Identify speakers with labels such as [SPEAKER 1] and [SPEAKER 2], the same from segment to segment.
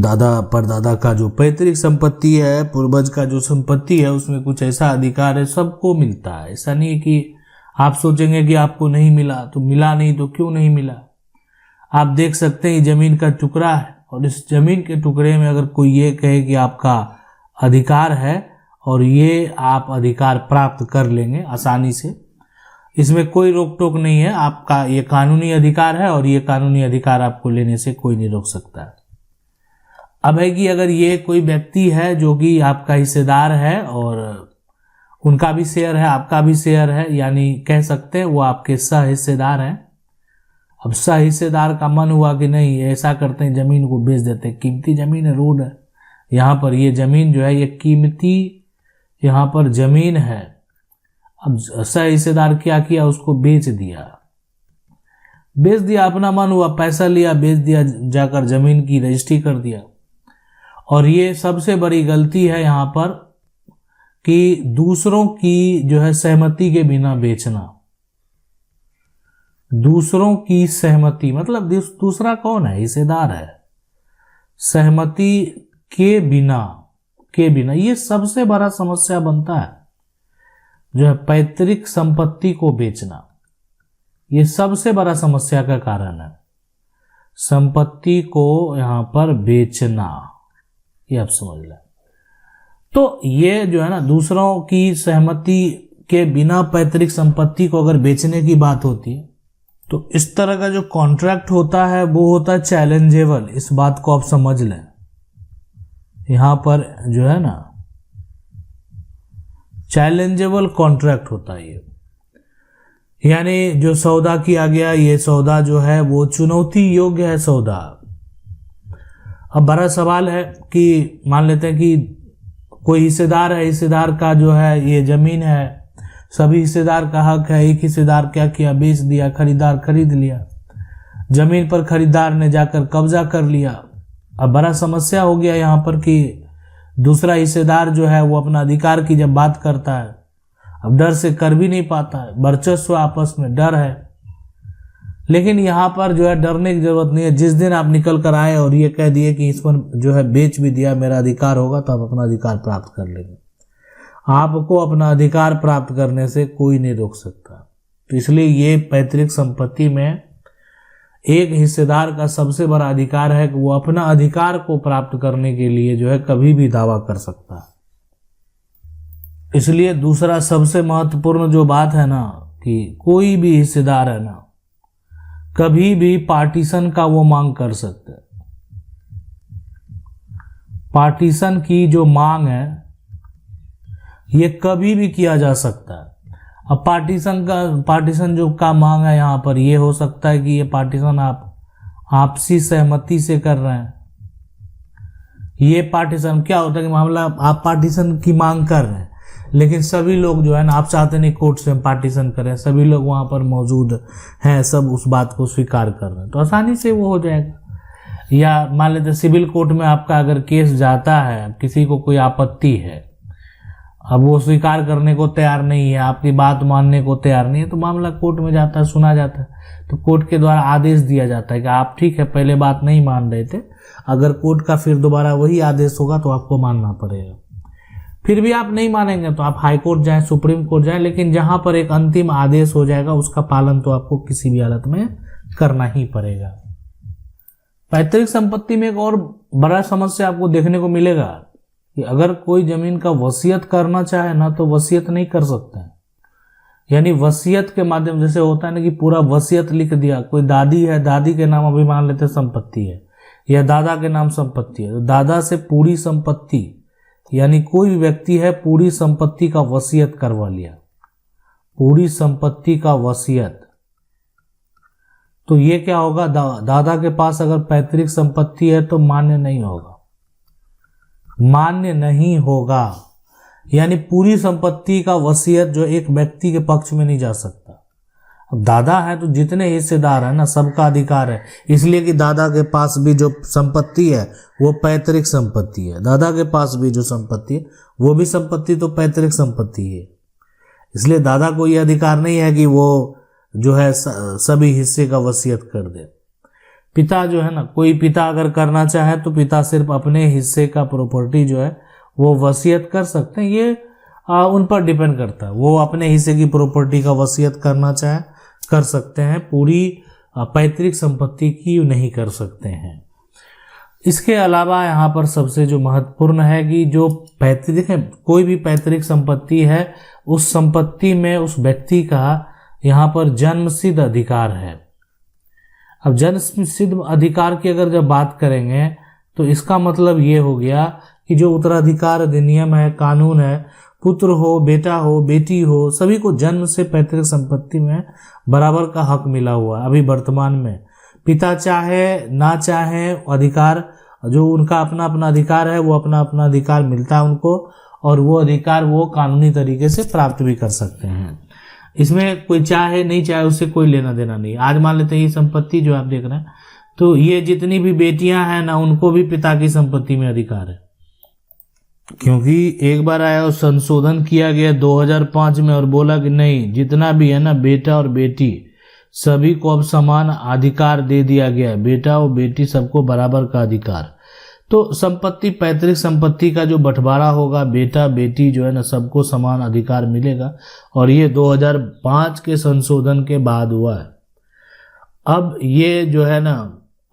[SPEAKER 1] दादा परदादा का जो पैतृक संपत्ति है, पूर्वज का जो संपत्ति है, उसमें कुछ ऐसा अधिकार है, सबको मिलता है। ऐसा नहीं है कि आप सोचेंगे कि आपको नहीं मिला, तो मिला नहीं तो क्यों नहीं मिला। आप देख सकते हैं जमीन का टुकड़ा है, और इस जमीन के टुकड़े में अगर कोई ये कहे कि आपका अधिकार है और ये आप अधिकार प्राप्त कर लेंगे आसानी से, इसमें कोई रोक टोक नहीं है, आपका ये कानूनी अधिकार है और ये कानूनी अधिकार आपको लेने से कोई नहीं रोक सकता है। अब है कि अगर ये कोई व्यक्ति है जो कि आपका हिस्सेदार है और उनका भी शेयर है, आपका भी शेयर है, यानी कह सकते हैं वो आपके सह हिस्सेदार हैं। अब सह हिस्सेदार का मन हुआ कि नहीं ऐसा करते हैं, जमीन को बेच देते हैं, कीमती जमीन है, रोड है यहाँ पर, ये जमीन जो है ये कीमती यहाँ पर जमीन है। अब सह हिस्सेदार क्या किया, उसको बेच दिया, अपना मन हुआ, पैसा लिया, बेच दिया, जाकर जमीन की रजिस्ट्री कर दिया। और ये सबसे बड़ी गलती है यहाँ पर कि दूसरों की जो है सहमति के बिना बेचना। दूसरों की सहमति मतलब दूसरा कौन है, हिस्सेदार है, सहमति के बिना ये सबसे बड़ा समस्या बनता है, जो है पैतृक संपत्ति को बेचना, ये सबसे बड़ा समस्या का कारण है। संपत्ति को यहां पर बेचना, ये आप समझ लें। तो ये जो है ना, दूसरों की सहमति के बिना पैतृक संपत्ति को अगर बेचने की बात होती है, तो इस तरह का जो कॉन्ट्रैक्ट होता है वो होता है चैलेंजेबल। इस बात को आप समझ लें, यहां पर जो है ना चैलेंजेबल कॉन्ट्रैक्ट होता है ये, यानी जो सौदा किया गया, ये सौदा जो है वो चुनौती योग्य है सौदा। अब बड़ा सवाल है कि मान लेते हैं कि कोई हिस्सेदार है, हिस्सेदार का जो है ये जमीन है, सभी हिस्सेदार का हक है, एक हिस्सेदार क्या किया, बेच दिया, खरीदार खरीद लिया, जमीन पर खरीदार ने जाकर कब्जा कर लिया। अब बड़ा समस्या हो गया यहाँ पर कि दूसरा हिस्सेदार जो है वो अपना अधिकार की जब बात करता है, अब डर से कर भी नहीं पाता है, वर्चस्व आपस में डर है। लेकिन यहाँ पर जो है डरने की जरूरत नहीं है। जिस दिन आप निकल कर आए और ये कह दिए कि इस पर जो है बेच भी दिया, मेरा अधिकार होगा, तो आप अपना अधिकार प्राप्त कर लेंगे। आपको अपना अधिकार प्राप्त करने से कोई नहीं रोक सकता। तो इसलिए ये पैतृक संपत्ति में एक हिस्सेदार का सबसे बड़ा अधिकार है कि वो अपना अधिकार को प्राप्त करने के लिए जो है कभी भी दावा कर सकता है। इसलिए दूसरा सबसे महत्वपूर्ण जो बात है ना, कि कोई भी हिस्सेदार है ना, कभी भी पार्टीशन का वो मांग कर सकते हैं। पार्टीशन की जो मांग है ये कभी भी किया जा सकता है। अब पार्टीशन जो का मांग है यहाँ पर ये हो सकता है कि ये पार्टीशन आप आपसी सहमति से कर रहे हैं। ये पार्टीशन क्या होता है कि मामला आप पार्टीशन की मांग कर रहे हैं, लेकिन सभी लोग जो है ना, आप चाहते नहीं कोर्ट से पार्टीशन करें, सभी लोग वहां पर मौजूद हैं, सब उस बात को स्वीकार कर रहे हैं, तो आसानी से वो हो जाएगा। या मान लेते सिविल कोर्ट में आपका अगर केस जाता है, किसी को कोई आपत्ति है, अब वो स्वीकार करने को तैयार नहीं है, आपकी बात मानने को तैयार नहीं है, तो मामला कोर्ट में जाता है, सुना जाता है, तो कोर्ट के द्वारा आदेश दिया जाता है कि आप ठीक है पहले बात नहीं मान रहे थे, अगर कोर्ट का फिर दोबारा वही आदेश होगा तो आपको मानना पड़ेगा। फिर भी आप नहीं मानेंगे तो आप हाई कोर्ट जाएं, सुप्रीम कोर्ट जाएं, लेकिन जहां पर एक अंतिम आदेश हो जाएगा उसका पालन तो आपको किसी भी हालत में करना ही पड़ेगा। पैतृक संपत्ति में एक और बड़ा समस्या आपको देखने को मिलेगा कि अगर कोई जमीन का वसीयत करना चाहे ना, तो वसीयत नहीं कर सकते हैं। यानी वसीयत के माध्यम, जैसे होता है ना कि पूरा वसीयत लिख दिया, कोई दादी है, दादी के नाम अभी मान लेते संपत्ति है, या दादा के नाम संपत्ति है, तो दादा से पूरी संपत्ति, यानी कोई भी व्यक्ति है पूरी संपत्ति का वसीयत करवा लिया, पूरी संपत्ति का वसीयत, तो ये क्या होगा, दादा के पास अगर पैतृक संपत्ति है तो मान्य नहीं होगा, मान्य नहीं होगा। यानी पूरी संपत्ति का वसीयत जो एक व्यक्ति के पक्ष में नहीं जा सकता। अब दादा है तो जितने हिस्सेदार है ना, सबका अधिकार है, इसलिए कि दादा के पास भी जो संपत्ति है वो पैतृक संपत्ति है, दादा के पास भी जो संपत्ति है वो भी संपत्ति तो पैतृक संपत्ति है। इसलिए दादा को यह अधिकार नहीं है कि वो जो है सभी हिस्से का वसीयत कर दे। पिता जो है ना, कोई पिता अगर करना चाहे तो पिता सिर्फ अपने हिस्से का प्रॉपर्टी जो है वो वसीयत कर सकते हैं। ये उन पर डिपेंड करता है, वो अपने हिस्से की प्रॉपर्टी का वसीयत करना चाहे कर सकते हैं, पूरी पैतृक संपत्ति की नहीं कर सकते हैं। इसके अलावा यहाँ पर सबसे जो महत्वपूर्ण है कि जो पैतृक है, कोई भी पैतृक संपत्ति है, उस संपत्ति में उस व्यक्ति का यहाँ पर जन्मसिद्ध अधिकार है। अब जन्मसिद्ध अधिकार की अगर जब बात करेंगे तो इसका मतलब ये हो गया कि जो उत्तराधिकार अधिनियम है, कानून है, पुत्र हो, बेटा हो, बेटी हो, सभी को जन्म से पैतृक संपत्ति में बराबर का हक मिला हुआ है। अभी वर्तमान में पिता चाहे ना चाहे, अधिकार जो उनका अपना अपना अधिकार है, वो अपना अपना अधिकार मिलता है उनको, और वो अधिकार वो कानूनी तरीके से प्राप्त भी कर सकते हैं। इसमें कोई चाहे नहीं चाहे उससे कोई लेना देना नहीं। आज मान लेते हैं ये संपत्ति जो आप देख रहे हैं, तो ये जितनी भी बेटियां हैं ना, उनको भी पिता की संपत्ति में अधिकार है, क्योंकि एक बार आया और संशोधन किया गया 2005 में और बोला कि नहीं, जितना भी है ना बेटा और बेटी सभी को अब समान अधिकार दे दिया गया है, बेटा और बेटी सबको बराबर का अधिकार। तो संपत्ति, पैतृक संपत्ति का जो बंटवारा होगा, बेटा बेटी जो है ना सबको समान अधिकार मिलेगा, और ये 2005 के संशोधन के बाद हुआ है। अब ये जो है ना,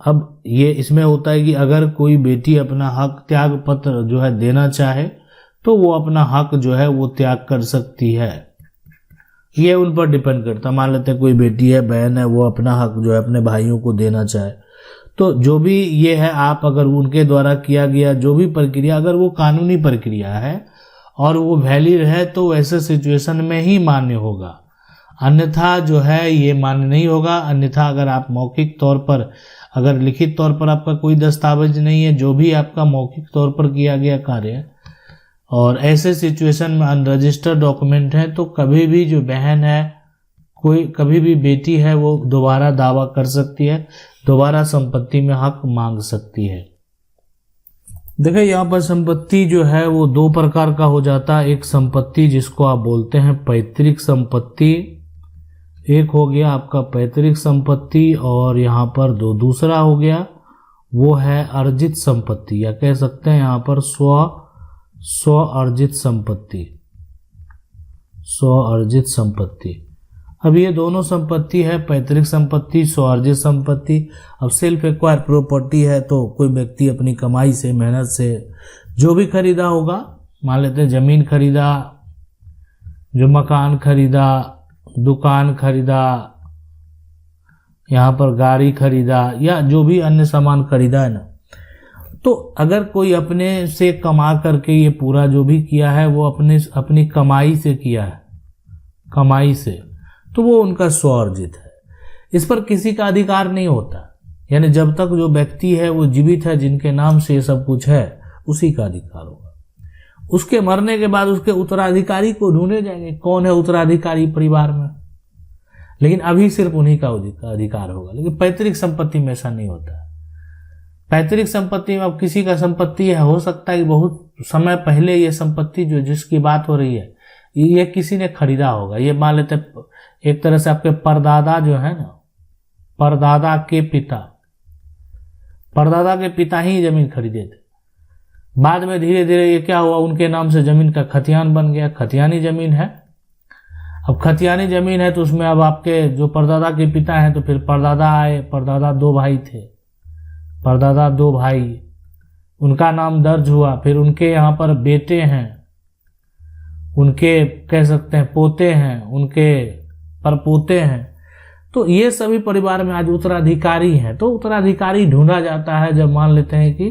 [SPEAKER 1] अब ये इसमें होता है कि अगर कोई बेटी अपना हक त्याग पत्र जो है देना चाहे तो वो अपना हक जो है वो त्याग कर सकती है। ये उन पर डिपेंड करता है। मान लेते हैं कोई बेटी है, बहन है, वो अपना हक जो है अपने भाइयों को देना चाहे, तो जो भी ये है, आप अगर उनके द्वारा किया गया जो भी प्रक्रिया, अगर वो कानूनी प्रक्रिया है और वो वैलिड है, तो ऐसे सिचुएशन में ही मान्य होगा, अन्यथा जो है ये मान्य नहीं होगा। अन्यथा अगर आप मौखिक तौर पर, अगर लिखित तौर पर आपका कोई दस्तावेज नहीं है, जो भी आपका मौखिक तौर पर किया गया कार्य है, और ऐसे सिचुएशन में अनरजिस्टर्ड डॉक्यूमेंट है, तो कभी भी जो बहन है, कोई कभी भी बेटी है, वो दोबारा दावा कर सकती है, दोबारा संपत्ति में हक मांग सकती है। देखिए यहाँ पर संपत्ति जो है वो दो प्रकार का हो जाता है। एक संपत्ति जिसको आप बोलते हैं पैतृक संपत्ति, एक हो गया आपका पैतृक संपत्ति, और यहाँ पर दूसरा हो गया वो है अर्जित संपत्ति, या कह सकते हैं यहाँ पर स्व अर्जित संपत्ति, स्व अर्जित संपत्ति। अब ये दोनों संपत्ति है, पैतृक संपत्ति, स्वआर्जित संपत्ति। अब सेल्फ एक्वायर प्रॉपर्टी है, तो कोई व्यक्ति अपनी कमाई से, मेहनत से जो भी खरीदा होगा, मान लेते हैं जमीन खरीदा, जो मकान खरीदा, दुकान खरीदा, यहाँ पर गाड़ी खरीदा, या जो भी अन्य सामान खरीदा है ना, तो अगर कोई अपने से कमा करके ये पूरा जो भी किया है वो अपनी कमाई से किया है, कमाई से, तो वो उनका स्वआर्जित है। इस पर किसी का अधिकार नहीं होता, यानी जब तक जो व्यक्ति है वो जीवित है, जिनके नाम से ये सब कुछ है, उसी का अधिकार होगा। उसके मरने के बाद उसके उत्तराधिकारी को ढूंढे जाएंगे, कौन है उत्तराधिकारी परिवार में, लेकिन अभी सिर्फ उन्हीं का अधिकार होगा। लेकिन पैतृक संपत्ति में ऐसा नहीं होता। पैतृक संपत्ति में अब किसी का संपत्ति है, हो सकता है कि बहुत समय पहले ये संपत्ति जो जिसकी बात हो रही है, ये किसी ने खरीदा होगा। ये मान लेते एक तरह से आपके परदादा जो है ना, परदादा के पिता ही जमीन खरीदे थे। बाद में धीरे धीरे ये क्या हुआ, उनके नाम से जमीन का खतियान बन गया, खतियानी जमीन है। अब खतियानी जमीन है तो उसमें अब आपके जो परदादा के पिता हैं, तो फिर परदादा आए, परदादा दो भाई थे, परदादा दो भाई, उनका नाम दर्ज हुआ, फिर उनके यहाँ पर बेटे हैं, उनके कह सकते हैं पोते हैं, उनके परपोते हैं, तो ये सभी परिवार में आज उत्तराधिकारी हैं। तो उत्तराधिकारी ढूंढा जाता है जब मान लेते हैं कि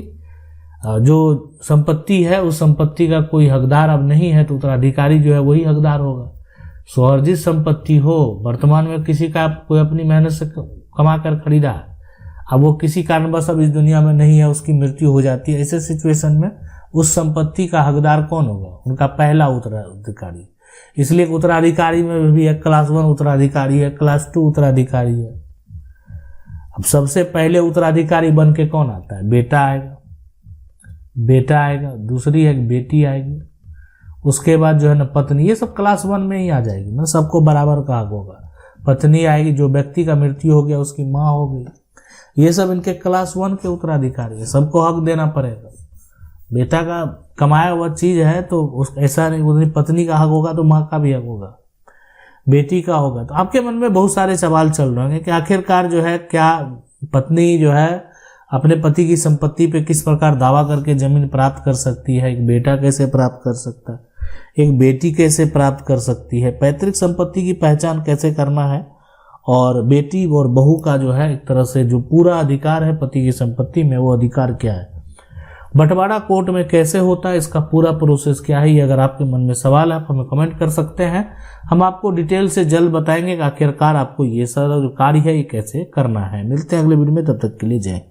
[SPEAKER 1] जो संपत्ति है उस संपत्ति का कोई हकदार अब नहीं है, तो उत्तराधिकारी जो है वही हकदार होगा। स्वआर्जित संपत्ति हो, वर्तमान में किसी का कोई अपनी मेहनत से कमा कर खरीदा, अब वो किसी कारणवश अब इस दुनिया में नहीं है, उसकी मृत्यु हो जाती है, ऐसे सिचुएशन में उस संपत्ति का हकदार कौन होगा, उनका पहला उत्तराधिकारी। इसलिए उत्तराधिकारी में भी एक क्लास 1 उत्तराधिकारी है, क्लास 2 उत्तराधिकारी है। अब सबसे पहले उत्तराधिकारी बन के कौन आता है, बेटा आएगा, दूसरी एक बेटी आएगी, उसके बाद जो है ना पत्नी, ये सब क्लास 1 में ही आ जाएगी ना, सबको बराबर का हक होगा। पत्नी आएगी, जो व्यक्ति का मृत्यु हो गया उसकी माँ हो गई, ये सब इनके क्लास 1 के उत्तराधिकारी है, सबको हक देना पड़ेगा। बेटा का कमाया हुआ चीज है तो ऐसा नहीं, उतनी पत्नी का हक होगा तो माँ का भी हक होगा, बेटी का होगा। तो आपके मन में बहुत सारे सवाल चल रहे होंगे कि आखिरकार जो है क्या पत्नी जो है अपने पति की संपत्ति पे किस प्रकार दावा करके जमीन प्राप्त कर सकती है, एक बेटा कैसे प्राप्त कर सकता है, एक बेटी कैसे प्राप्त कर सकती है, पैतृक संपत्ति की पहचान कैसे करना है, और बेटी और बहू का जो है एक तरह से जो पूरा अधिकार है पति की संपत्ति में, वो अधिकार क्या है, बंटवारा कोर्ट में कैसे होता है, इसका पूरा प्रोसेस क्या है। ये अगर आपके मन में सवाल है आप हमें कमेंट कर सकते हैं, हम आपको डिटेल से जल्द बताएंगे कि आखिरकार आपको ये सारा जो कार्य है ये कैसे करना है। मिलते हैं अगले वीडियो में, तब तक के लिए जय।